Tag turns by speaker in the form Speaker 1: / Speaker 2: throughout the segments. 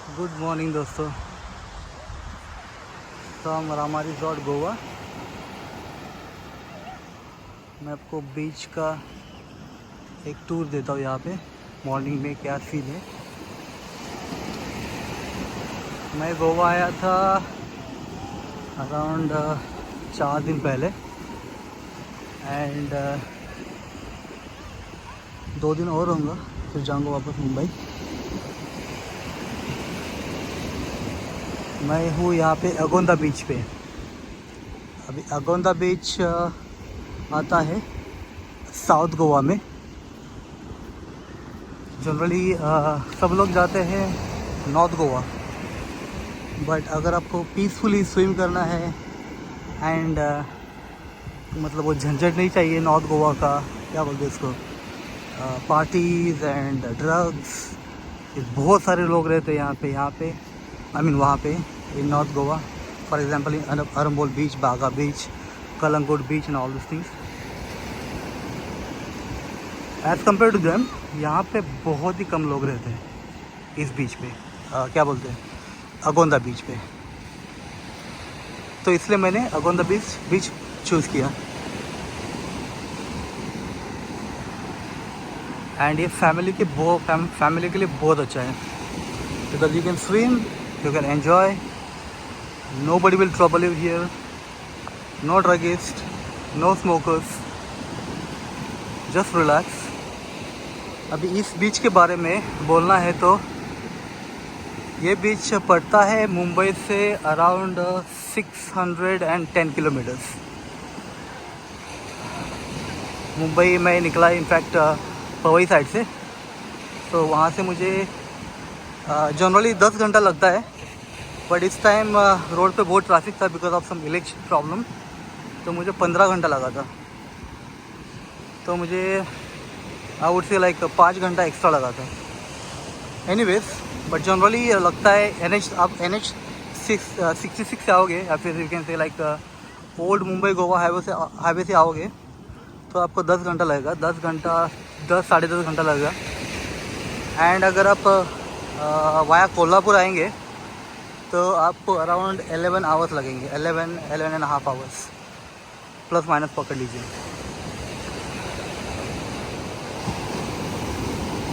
Speaker 1: Good morning दोस्तों। From Rama resort Goa. मैं आपको बीच का एक टूर देता हूँ। यहाँ पे मॉर्निंग में क्या सीन है। मैं गोवा आया था अराउंड 4 दिन पहले एंड 2 दिन और होंगे, फिर जाऊँगा वापस मुंबई। मैं हूँ यहाँ पे अगोंदा बीच पे। अभी अगोंदा बीच आता है साउथ गोवा में। जनरली सब लोग जाते हैं नॉर्थ गोवा, बट अगर आपको पीसफुली स्विम करना है एंड मतलब वो झंझट नहीं चाहिए नॉर्थ गोवा का, क्या बोलते हैं इसको, पार्टीज़ एंड ड्रग्स, बहुत सारे लोग रहते हैं यहाँ पे आई मीन वहाँ पे in north Goa. For example in Arambol beach, Baga beach, Calangute beach and all this things. As compare to them यहाँ पे बहुत ही कम लोग रहते हैं इस बीच पे, क्या बोलते हैं, अगोंदा बीच पे। तो इसलिए मैंने अगोंदा बीच चूज़ किया। एंड ये फैमिली के लिए बहुत अच्छा है, because you can swim, you can enjoy, nobody will trouble you here, no druggists, no smokers, just relax। अभी इस बीच के बारे में बोलना है तो ये बीच पड़ता है मुंबई से अराउंड 610 किलोमीटर्स। मुंबई में निकला इनफैक्ट पवई साइड से, तो वहाँ से मुझे जनरली 10 घंटा लगता है, बट इस टाइम रोड पे बहुत ट्रैफिक था because of some election problem, तो मुझे 15 घंटा लगा था। तो मुझे आई वुड से लाइक 5 घंटा एक्स्ट्रा लगा था। एनीवेज, बट जनरली लगता है आप NH 66 से आओगे या फिर you can say like old Mumbai Goa highway से आओगे तो आपको 10 घंटा लगेगा, 10 साढ़े 10 घंटा लगेगा। एंड अगर आप वाया कोल्हापुर आएंगे तो आपको अराउंड 11 आवर्स लगेंगे, 11.5 आवर्स प्लस माइनस पकड़ लीजिए।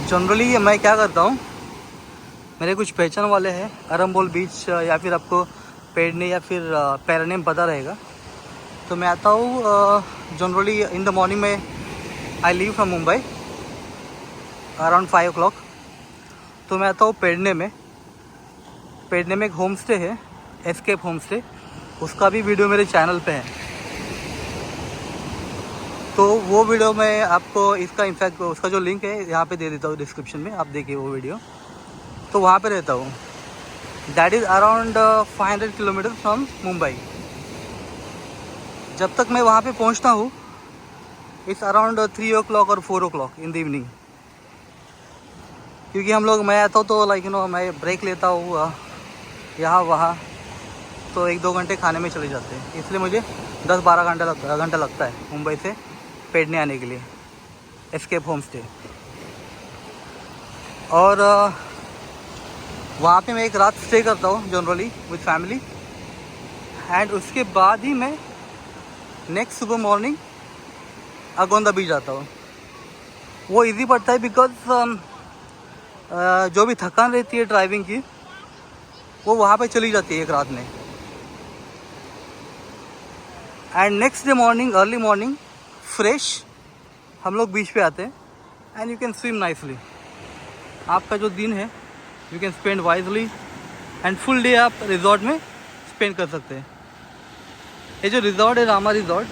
Speaker 1: जनरली मैं क्या करता हूँ, मेरे कुछ पहचान वाले हैं अरम्बोल बीच या फिर आपको पेडने या फिर पैरानेम पता रहेगा, तो मैं आता हूँ जनरली इन द मॉर्निंग में। I leave from Mumbai around 5 o'clock, तो मैं आता हूँ पेडने में एक होम स्टे है, एस्केप होम स्टे, उसका भी वीडियो मेरे चैनल पे है। तो वो वीडियो मैं आपको इसका इनफैक्ट उसका जो लिंक है यहाँ पे दे देता हूँ डिस्क्रिप्शन में, आप देखिए वो वीडियो। तो वहाँ पे रहता हूँ, that is around 500 kilometre from Mumbai. जब तक मैं वहाँ पे पहुँचता हूँ इट्स अराउंड 3 o'clock और 4 o'clock इन द इवनिंग, क्योंकि मैं आता हूँ तो लाइक मैं ब्रेक लेता हूँ यहाँ वहाँ, तो 1-2 घंटे खाने में चले जाते हैं। इसलिए मुझे 10-12 घंटा लगता है मुंबई से पेडने आने के लिए, एस्केप होम स्टे। और वहाँ पे मैं एक रात स्टे करता हूँ जनरली विद फैमिली, एंड उसके बाद ही मैं नेक्स्ट सुबह मॉर्निंग अगोंदा बीच जाता हूँ। वो इजी पड़ता है बिकॉज जो भी थकान रहती है ड्राइविंग की वो वहाँ पे चली जाती है एक रात में। And next day morning, early morning fresh हम लोग बीच पे आते हैं and you can swim nicely. आपका जो दिन है you can spend wisely and full day आप रिजॉर्ट में स्पेंड कर सकते हैं। ये जो रिजॉर्ट है रामा रिजॉर्ट,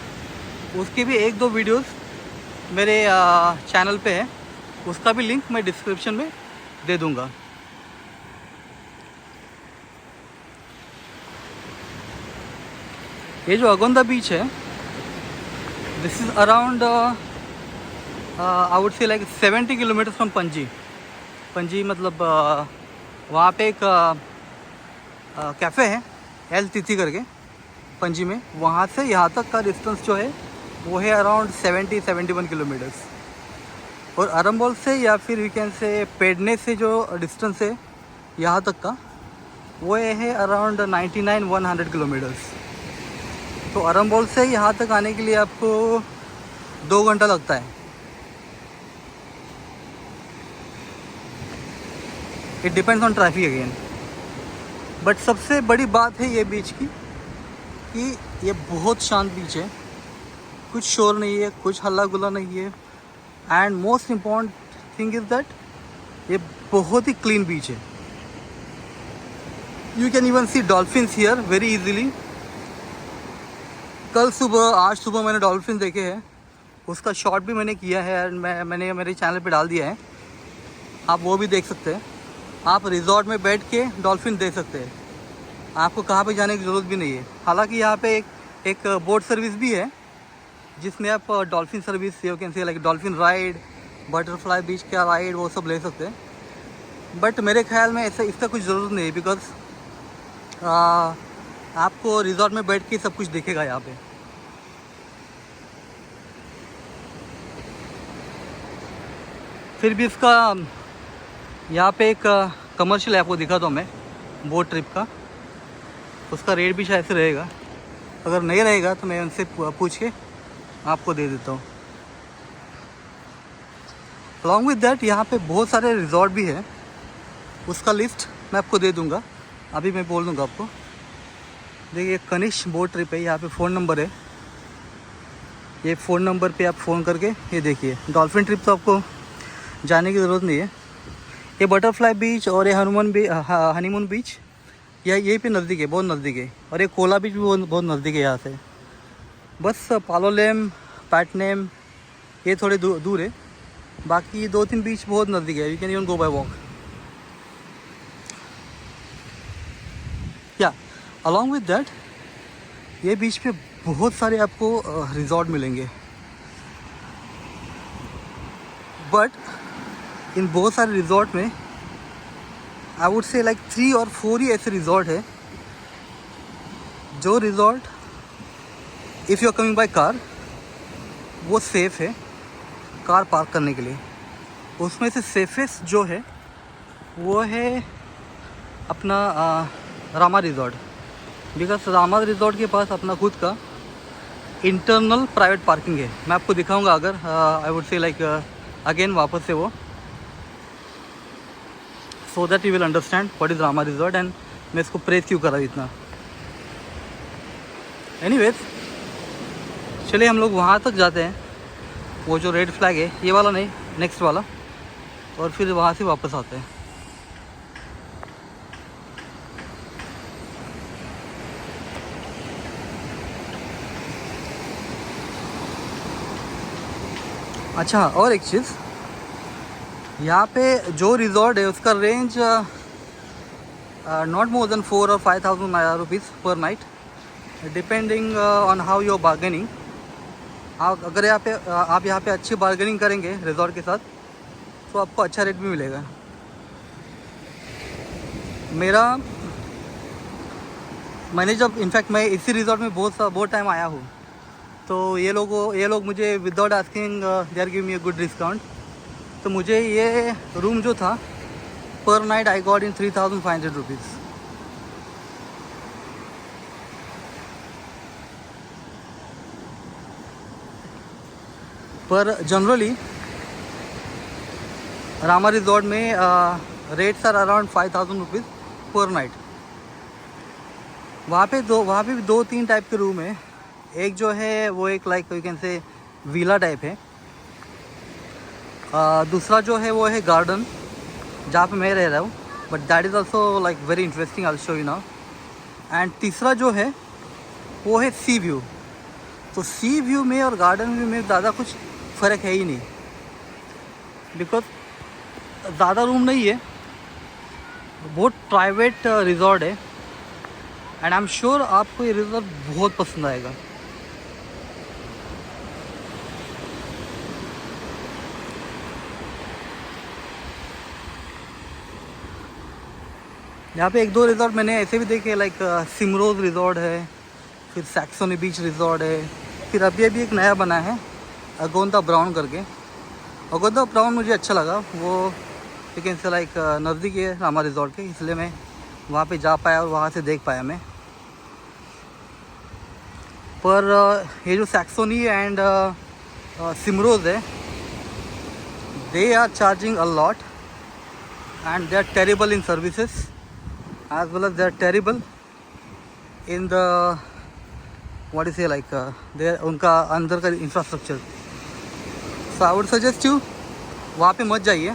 Speaker 1: उसकी भी 1-2 वीडियोस मेरे चैनल पे है, उसका भी लिंक मैं डिस्क्रिप्शन में दे दूँगा। ये जो अगोंदा बीच है, this is around I would say like 70 kilometre from Panaji मतलब वहाँ पे एक कैफ़े है एल तिथि करके पणजी में, वहाँ से यहाँ तक का डिस्टेंस जो है वो है अराउंड 70-71 किलोमीटर्स। और अरम्बोल से या फिर वी कैन से पेडने से जो डिस्टेंस है यहाँ तक का वो है अराउंड 99-100 किलोमीटर्स। तो अरम्बोल से यहाँ तक आने के लिए आपको 2 घंटा लगता है। It depends on traffic again. But सबसे बड़ी बात है ये बीच की कि ये बहुत शांत बीच है, कुछ शोर नहीं है, कुछ हल्ला गुल्ला नहीं है। And most important thing is that ये बहुत ही क्लीन बीच है। You can even see dolphins here very easily. कल सुबह, आज सुबह मैंने डॉल्फिन देखे हैं, उसका शॉट भी मैंने किया है एंड मैंने मेरे चैनल पे डाल दिया है, आप वो भी देख सकते हैं। आप रिजॉर्ट में बैठ के डॉल्फिन देख सकते हैं, आपको कहाँ पे जाने की ज़रूरत भी नहीं है। हालांकि यहाँ पे एक बोट सर्विस भी है जिसमें आप dolphin service, you can say like dolphin ride, butterfly beach का राइड, वो सब ले सकते हैं। बट मेरे ख्याल में ऐसा इसका कुछ ज़रूरत नहीं है, बिकॉज आपको रिजॉर्ट में बैठ के सब कुछ दिखेगा यहाँ पे। फिर भी इसका यहाँ पे एक कमर्शियल आपको दिखाता हूँ मैं बोट ट्रिप का, उसका रेट भी शायद से रहेगा। अगर नहीं रहेगा तो मैं उनसे पूछ के आपको दे देता हूँ। अलॉन्ग विद दैट यहाँ पे बहुत सारे रिजॉर्ट भी है, उसका लिस्ट मैं आपको दे दूँगा, अभी मैं बोल दूँगा आपको। देखिए कनिष्क बोट ट्रिप है, यहाँ पे फ़ोन नंबर है, ये फ़ोन नंबर पे आप फ़ोन करके ये देखिए। डॉल्फिन ट्रिप तो आपको जाने की ज़रूरत नहीं है। ये बटरफ्लाई बीच और ये हनीमून बीच यहीं पे नज़दीक है, बहुत नज़दीक है। और ये कोला बीच भी बहुत नज़दीक है यहाँ से। बस पालोलेम, पैटनेम ये थोड़े दूर है, बाकी 2-3 बीच बहुत नज़दीक है। You can even go bye walk. या अलॉन्ग विद दैट ये बीच पे बहुत सारे आपको रिजॉर्ट मिलेंगे, बट इन बहुत सारे रिजॉर्ट में आई वुड से लाइक 3 और 4 ही ऐसे रिजॉर्ट है जो resort if you are coming by car वो सेफ़ है कार पार्क करने के लिए। उसमें से सेफेस्ट जो है वो है अपना Rama resort, because Rama resort के पास अपना खुद का इंटरनल प्राइवेट पार्किंग है। मैं आपको दिखाऊंगा अगर I would say like again वापस से वो, so that you will understand what is Rama resort and मैं इसको प्रेस क्यों करा इतना। एनीवेज चलिए हम लोग वहाँ तक जाते हैं, वो जो रेड फ्लैग है, ये वाला नहीं, नेक्स्ट वाला, और फिर वहाँ से वापस आते हैं। अच्छा और एक चीज़, यहाँ पे जो रिजॉर्ट है उसका रेंज नॉट मोर देन 4 और 5,000 rupees per night, depending on how you are bargaining. अगर आप यहाँ पे अच्छी बार्गेनिंग करेंगे रिजॉर्ट के साथ तो आपको अच्छा रेट भी मिलेगा। मैंने जब इनफैक्ट मैं इसी रिजॉर्ट में बहुत टाइम आया हूँ, तो ये लोग मुझे without asking they are give me a good discount. तो मुझे ये रूम जो था per night I got in 3,500 rupees. पर जनरली रामा रिजॉर्ट में rates are around 5,000 rupees per night. वहाँ पे भी 2-3 टाइप के रूम है। एक जो है वो एक लाइक यू कैन से विला टाइप है, दूसरा जो है वो है गार्डन जहाँ पे मैं रह रहा हूँ, but that is also like very interesting, I will show you now. And तीसरा जो है वो है सी व्यू। तो सी व्यू में और गार्डन व्यू में ज़्यादा कुछ फ़र्क है ही नहीं, बिकॉज ज़्यादा रूम नहीं है, बहुत प्राइवेट रिजॉर्ट है। एंड आई एम श्योर आपको ये रिजॉर्ट बहुत पसंद आएगा। यहाँ पे 1-2 रिजॉर्ट मैंने ऐसे भी देखे, लाइक सिमरोज रिजॉर्ट है, फिर सैक्सोनी बीच रिजॉर्ट है, फिर अभी एक नया बना है अगोंदा ब्राउन करके। अगोंदा ब्राउन मुझे अच्छा लगा, वो लेकिन से लाइक नज़दीक है रामा रिजॉर्ट के, इसलिए मैं वहाँ पे जा पाया और वहाँ से देख पाया मैं। पर ये जो सैक्सोनी एंड सिमरोज है, they are charging a lot and they are terrible in services as well as they are terrible in the what is like they उनका अंदर का infrastructure. So I would suggest you वहाँ पे मत जाइए,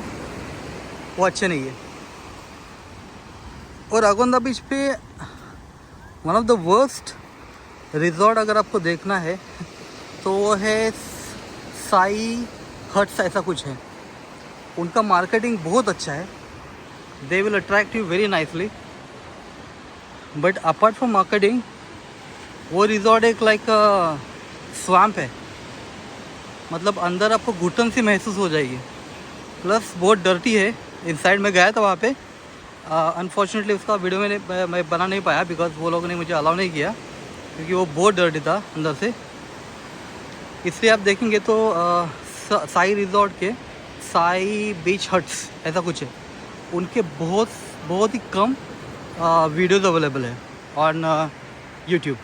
Speaker 1: वो अच्छे नहीं है। और अगोंदा बीच पे one of the worst resort अगर आपको देखना है तो वो है साई हट्स, ऐसा कुछ है। उनका मार्केटिंग बहुत अच्छा है, they will attract you very nicely, but apart from marketing वो रिजॉर्ट एक लाइक स्वैम्प है, मतलब अंदर आपको घुटन सी महसूस हो जाएगी। प्लस बहुत डर्टी है इनसाइड। में गया था वहाँ पे, अनफॉर्चुनेटली उसका वीडियो मैं बना नहीं पाया बिकॉज वो लोगों ने मुझे अलाउ नहीं किया, क्योंकि वो बहुत डर्टी था अंदर से। इसलिए आप देखेंगे तो साई रिजॉर्ट के साई बीच हट्स ऐसा कुछ है, उनके बहुत ही कम वीडियोज़ अवेलेबल है ऑन यूट्यूब।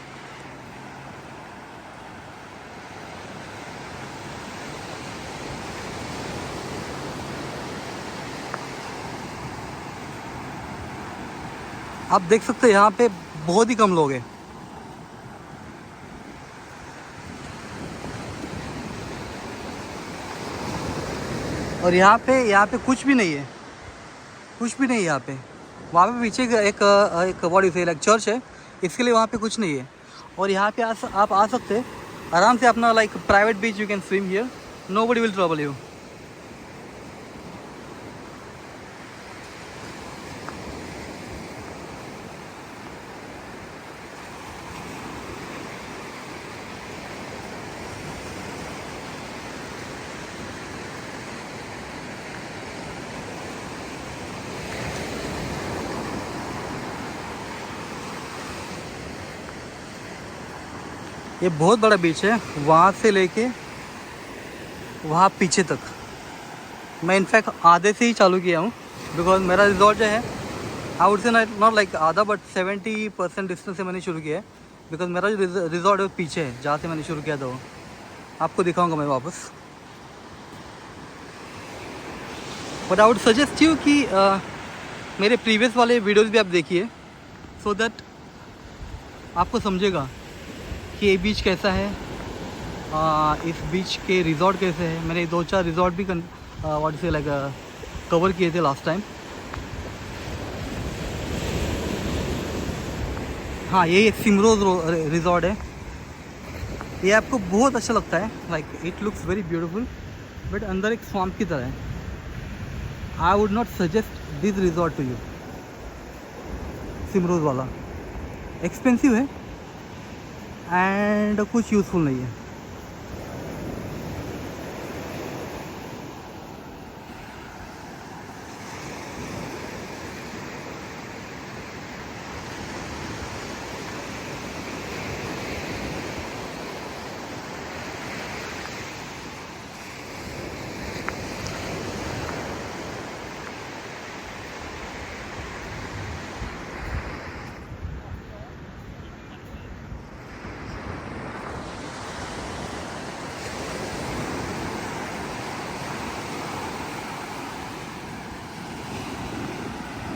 Speaker 1: आप देख सकते हैं यहाँ पे बहुत ही कम लोग हैं। और यहाँ पे कुछ भी नहीं है, कुछ भी नहीं है यहाँ पे। वहाँ पे पीछे एक बॉडी से लाइक चर्च है, इसके लिए वहाँ पे कुछ नहीं है। और यहाँ पे आप आ सकते हैं आराम से, अपना like private beach, you can swim here, nobody will trouble you. ये बहुत बड़ा बीच है, वहाँ से लेके वहाँ पीछे तक। मैं इनफैक्ट आधे से ही चालू किया हूँ बिकॉज मेरा रिजॉर्ट जो है, I would say not like आधा, बट 70% डिस्टेंस से मैंने शुरू किया है। बिकॉज मेरा जो रिजॉर्ट है वो पीछे है जहाँ से मैंने शुरू किया था। वो आपको दिखाऊंगा मैं वापस। But I would suggest you कि मेरे प्रीवियस वाले वीडियोस भी आप देखिए, सो दैट आपको समझेगा कि ये बीच कैसा है, इस बीच के रिजॉर्ट कैसे हैं। मैंने 2-4 रिजॉर्ट भी व्हाट से लाइक कवर किए थे लास्ट टाइम। हाँ, ये एक सिमरोज रिजॉर्ट है। ये आपको बहुत अच्छा लगता है, like it looks very beautiful, but अंदर एक स्वैम्प की तरह है। I would not suggest this resort to you. सिमरोज वाला एक्सपेंसिव है एंड कुछ यूज़फुल नहीं है।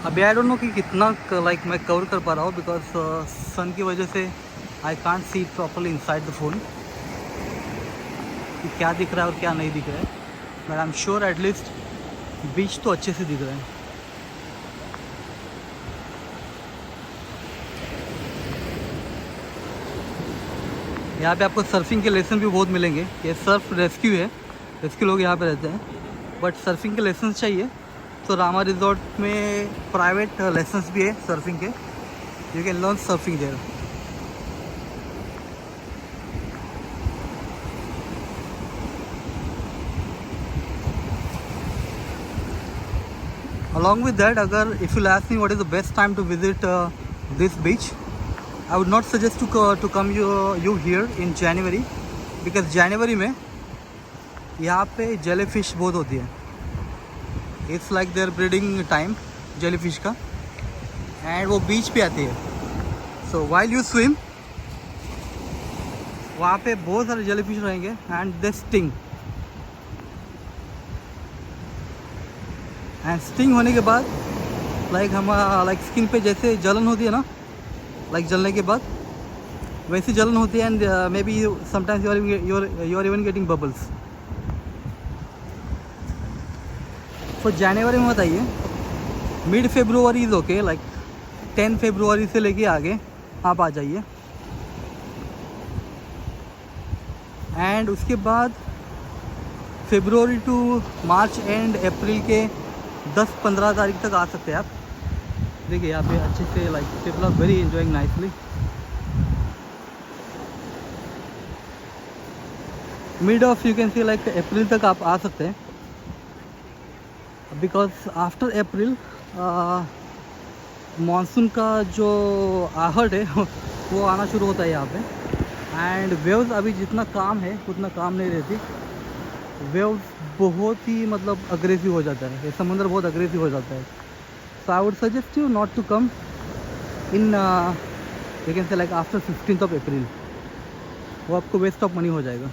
Speaker 1: अभी आई डोंट नो कि कितना लाइक मैं कवर कर पा रहा हूँ, बिकॉज सन की वजह से I can't see properly inside the phone कि क्या दिख रहा है और क्या नहीं दिख रहा है। But I am sure at least beach तो अच्छे से दिख रहा है। यहाँ पे आपको सर्फिंग के लेसन भी बहुत मिलेंगे। ये सर्फ रेस्क्यू है, रेस्क्यू लोग यहाँ पे रहते हैं, बट सर्फिंग के लेसन चाहिए तो रामा रिजॉर्ट में प्राइवेट लेसन्स भी है सर्फिंग के, you can learn surfing there. Along with that, अगर if you ask me what is the best time to visit this beach, I would not suggest to come you here in January, because January में यहाँ पे jellyfish बहुत होती है। It's like their breeding time jellyfish का, and वो बीच पे आती है। सो वाइल यू स्विम, वहाँ पे बहुत सारे जेलीफिश रहेंगे and they sting. And sting होने के बाद लाइक लाइक स्किन पे जैसे जलन होती है ना, लाइक जलने के बाद वैसी जलन होती है। And maybe sometimes you are even getting bubbles. तो जनवरी में बताइए, mid February is okay, like 10 फरवरी से लेके आगे आप आ जाइए। एंड उसके बाद फरवरी टू मार्च एंड अप्रैल के 10-15 तारीख तक आ सकते हैं आप। देखिए यहाँ पे अच्छे से like people are very enjoying nicely. Mid of you can see like April तक आप आ सकते हैं, बिकॉज आफ्टर अप्रैल मानसून का जो आहट है वो आना शुरू होता है यहाँ पे। एंड वेव्स अभी जितना काम है उतना काम नहीं रहती, वेव्स बहुत ही मतलब अग्रेसिव हो जाता है, ये समुद्र बहुत अग्रेसिव हो जाता है। So I would suggest you not to come in you can say like after 15th of April, वो आपको वेस्ट ऑफ मनी हो जाएगा।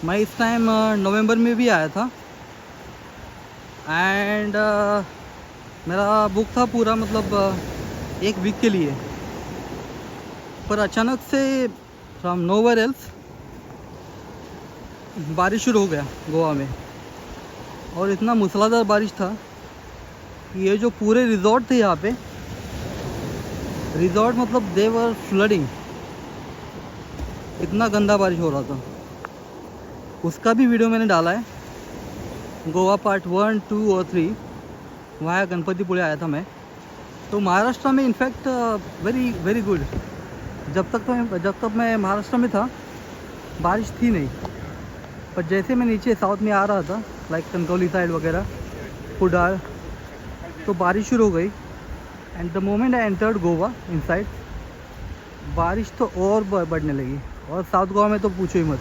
Speaker 1: मैं इस टाइम नवंबर में भी आया था एंड मेरा बुक था पूरा मतलब एक वीक के लिए, पर अचानक से फ्रॉम नोवेयर एल्स बारिश शुरू हो गया गोवा में। और इतना मूसलाधार बारिश था कि ये जो पूरे रिजॉर्ट थे यहाँ पे, रिजॉर्ट मतलब दे वर फ्लडिंग, इतना गंदा बारिश हो रहा था। उसका भी वीडियो मैंने डाला है, गोवा पार्ट 1, 2 और 3। वहाँ गणपतिपुळे आया था मैं। तो महाराष्ट्र में इनफैक्ट वेरी वेरी गुड। जब तक मैं महाराष्ट्र में था बारिश थी नहीं, पर जैसे मैं नीचे साउथ में आ रहा था लाइक कनकौली साइड वगैरह कुडाल, तो बारिश शुरू हो गई। And the moment I entered Goa inside, बारिश तो और बढ़ने लगी। और साउथ गोवा में तो पूछो ही मत।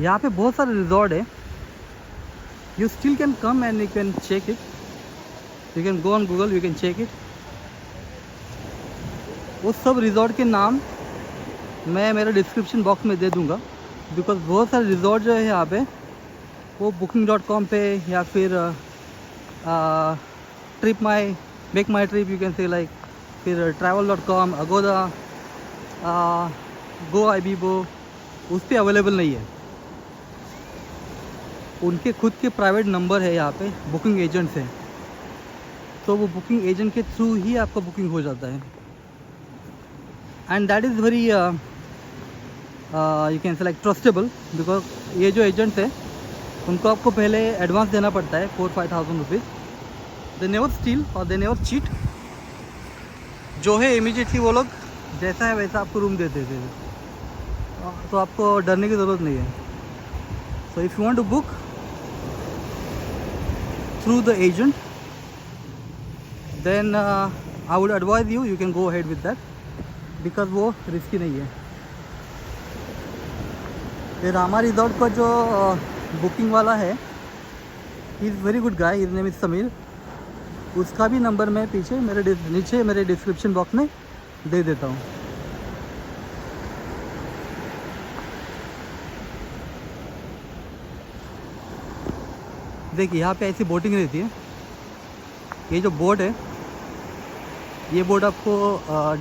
Speaker 1: यहाँ पे बहुत सारे रिजॉर्ट है, you still can come and you can check it, you can go on Google, you can check it। वो सब रिज़ॉर्ट के नाम मैं मेरे डिस्क्रिप्शन बॉक्स में दे दूँगा, बिकॉज बहुत सारे रिज़ॉर्ट जो है यहाँ पे वो booking.com पे या फिर trip my make my trip you can say like, फिर travel.com, अगोदा, गो आईबीबो, उस पर अवेलेबल नहीं है। उनके खुद के प्राइवेट नंबर है यहाँ पे, बुकिंग एजेंट है, तो वो बुकिंग एजेंट के थ्रू ही आपका बुकिंग हो जाता है। And that is very you can say like trustable, because ये जो एजेंट्स है उनको आपको पहले एडवांस देना पड़ता है 4-5,000 रुपीज़। दे नेवर स्टील और दे नेवर चीट। जो है इमीडिएटली वो लोग जैसा है वैसा आपको रूम दे देते हैं, तो आपको डरने की ज़रूरत नहीं है। So if you want to book through the agent, then I would advise you can go ahead with that, because वो रिस्की नहीं है। फिर रामा रिजॉर्ट का जो बुकिंग वाला है, he is very good guy, his name is Sameer. उसका भी नंबर मैं पीछे नीचे मेरे डिस्क्रिप्शन बॉक्स में दे देता हूँ। देखिए यहाँ पे ऐसी बोटिंग रहती है। ये जो बोट है, ये बोट आपको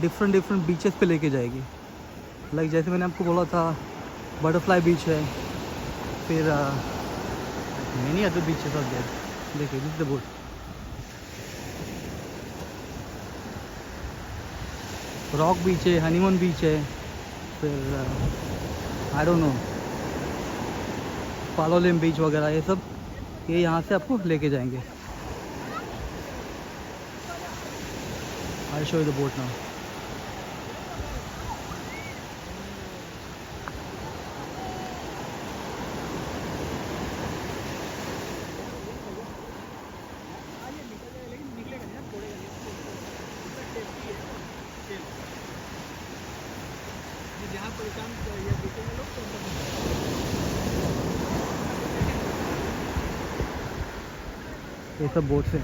Speaker 1: डिफरेंट बीचेस पे लेके जाएगी। लाइक जैसे मैंने आपको बोला था बटरफ्लाई बीच है, फिर many other beaches are there. देखिए this is the boat. Rock beach है, हनीमून बीच है, फिर I don't know Palolem beach वगैरह, ये सब ये यहाँ से आपको लेके जाएंगे। I show you the boat now. जहाँ परेशान ये सब बोट से।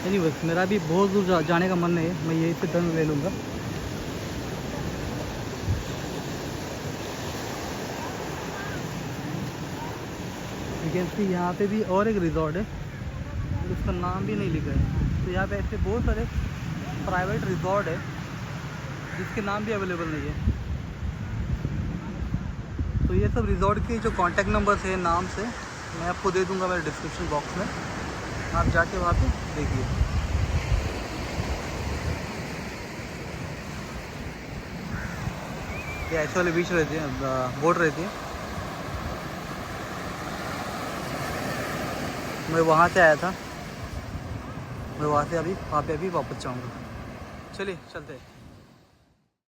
Speaker 1: एनीवेज मेरा भी बहुत दूर जाने का मन नहीं है, मैं यहीं से टर्न ले लूँगा। यू कैन सी यहाँ पे भी और एक रिजॉर्ट है, उसका नाम भी नहीं लिखा है। तो यहाँ पे ऐसे बहुत सारे प्राइवेट रिजॉर्ट है जिसके नाम भी अवेलेबल नहीं है। तो ये सब रिजॉर्ट के जो कॉन्टैक्ट नंबर्स है नाम से मैं आपको दे दूँगा मेरे डिस्क्रिप्शन बॉक्स में, आप जाके वहाँ पे देखिए। ये ऐसे वाले बीच रहती है, बोट रहती है। मैं वहाँ से आया था, मैं वहाँ पे अभी वापस जाऊँगा। चलिए चलते हैं।